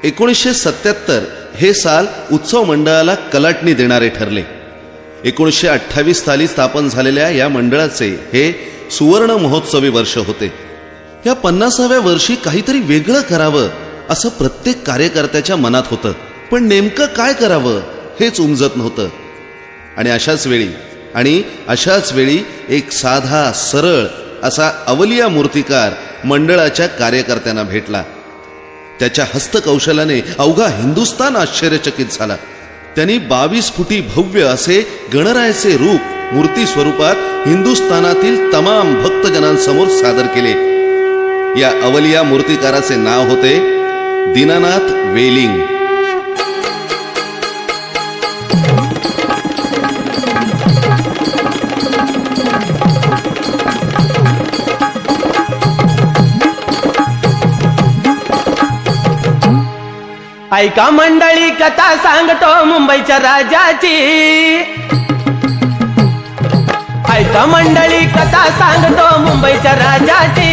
1977 हे साल उत्सव मंडळाला कलाटणी देणारे ठरले. 1928 साली स्थापन झालेल्या या मंडळाचे हे सुवर्ण महोत्सवी वर्ष होते. या 50व्या वर्षी काहीतरी वेगळं करावं असं प्रत्येक कार्यकर्त्याच्या मनात होतं, पण नेमकं काय करावं हेच उमजत नव्हतं. आणि अशाच वेळी एक साधा सरळ असा अवलिया मूर्तिकार मंडळाच्या कार्यकर्त्यांना भेटला. त्याच्या हस्तकौशल्याने अवघा हिंदुस्तान आश्चर्यचकित झाला. त्यांनी 22 फुटी भव्य असे गणरायाचे रूप मूर्ती स्वरूपात हिंदुस्थानातील तमाम भक्तजनांसमोर सादर केले. या अवलिया मूर्तिकाराचे नाव होते दीनानाथ वेलिंग. ऐका मंडळी कथा सांगतो मुंबईच्या राजाची. ऐका मंडळी कथा सांगतो मुंबईच्या राजाची.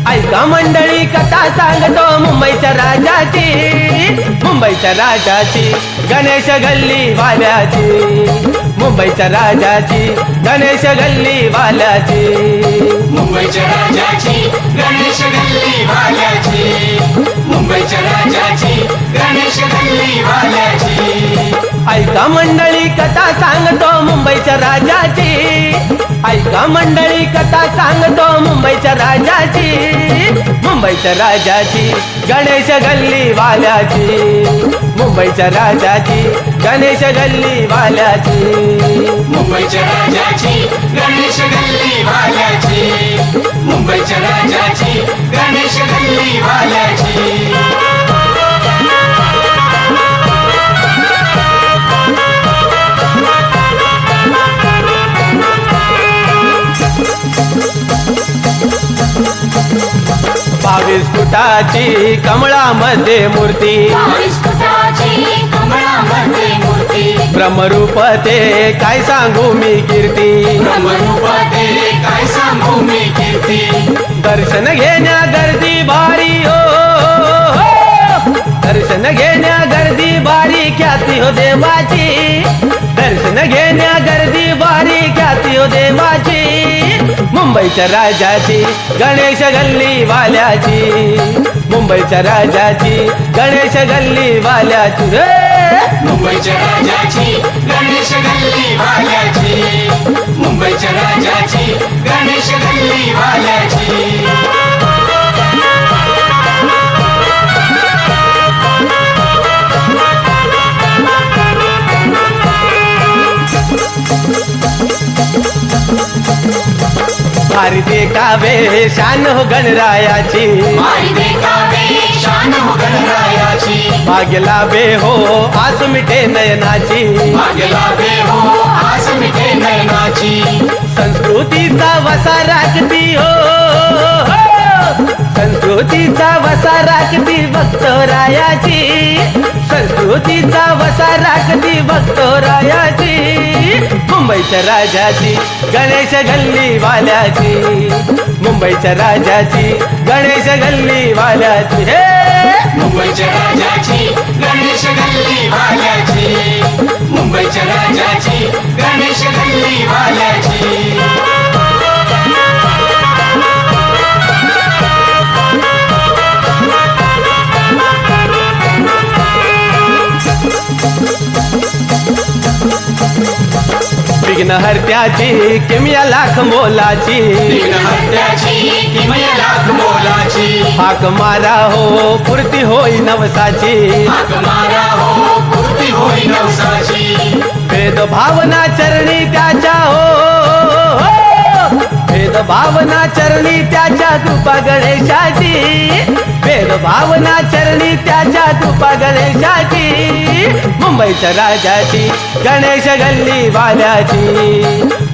ऐका मंडळी कथा सांगतो मुंबईच्या राजाची. मुंबईच्या राजाची गणेश गल्ली वाल्याची. मुंबईच्या राजाची गणेश गल्ली वाल्याची. मुंबईच्या राजाची गणेश गल्ली वाल्याची. मुंबईच्या राजाची गणेश गल्ली वाल्याची. ऐका मंडळी कथा सांगतो मुंबईच्या राजाची. ऐका मंडळी कथा सांगतो मुंबईच्या राजाची. मुंबईच्या राजाची गणेश गल्ली वाल्याची. मुंबईच्या राजाची गणेश गल्ली वाल्याची. मुंबईच्या राजाची गणेश गल्ली वाल्याची. मुंबईच्या राजाची गणेश गल्ली वाल्याची. बावीस फुटाची कमळामध्ये मूर्ती. 22 फुटाची कमळामध्ये मूर्ती. ब्रह्मरूप ते काय सांगू मी कीर्ती. ब्रह्मरूप ते काय सांगू मी कीर्ती. दर्शन घेण्या गर्दी भारी हो. दर्शन घेण्या गर्दी भारी ख्याती हो देवाची. दर्शन घेण्या गर्दी भारी ख्याती हो देवाची. मुंबईच्या राजाची गणेश गल्ली वाल्याची. मुंबईच्या राजाची गणेश गल्ली वाल्याची. मुंबईच्या राजाची गणेश गल्ली वाल्याची. मुंबईच्या राजाची गणेश गल्ली वाल्याची. भारी देखावे शान हो गणरायाची. भारी देखावे शान हो गणरायाची. भाग्य लाभे हो आस मिटे नयनाची. भाग्य लाभे हो आस मिटे नयनाची. संस्कृतीचा वसा राखती हो. संस्कृतीचा वसा राखती भक्तरायाची. संस्कृतीचा वसा राखती भक्तरायाची. मुंबईच्या राजाची गणेश गल्ली वाल्याची. मुंबईच्या राजाची गणेश गल्ली वाल्याची. मुंबईच्या राजाची गणेश गल्ली वाल्याची. मुंबईच्या राजाची गणेश गल्ली वाल्याची. विघ्नहर्त्याची किमया लाख मोलाची. विघ्नहर्त्याची किमया लाख मोलाची. हाक मारा हो पूर्ती होई नवसाची. हाक मारा हो पूर्ती होई नवसाची. भेद भावना चरणी त्याच्या हो. भेद भावना चरणी त्याच्या कृपा गणेशाची. भेद भावना चरणी त्याच्या कृपा गणेशाची. मुंबईच्या राजाची गणेश गल्ली वाल्याची.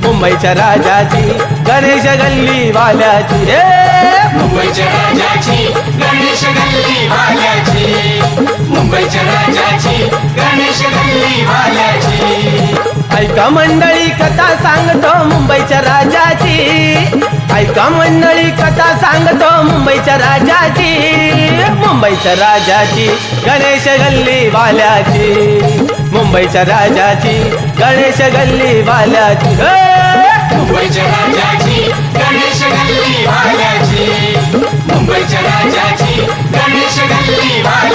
मुंबईच्या राजाची गणेश गल्ली वाल्याची. मुंबईच्या राजाची गणेश गल्ली वाल्याची. मुंबईच्या राजाची गणेश गल्ली वाल्याची. ऐका मंडळी कथा सांगतो मुंबईच्या राजाची. ऐका मंडळी कथा सांगतो मुंबईच्या राजाची. मुंबई मुंबईच्या राजाची गणेश गल्ली वाल्याची मुंबईच्या राजाची गणेश गल्ली वाल्याची मुंबईच्या राजाची गणेश गल्ली वाल्याची मुंबईच्या राजाची गणेश गल्ली वाल्याची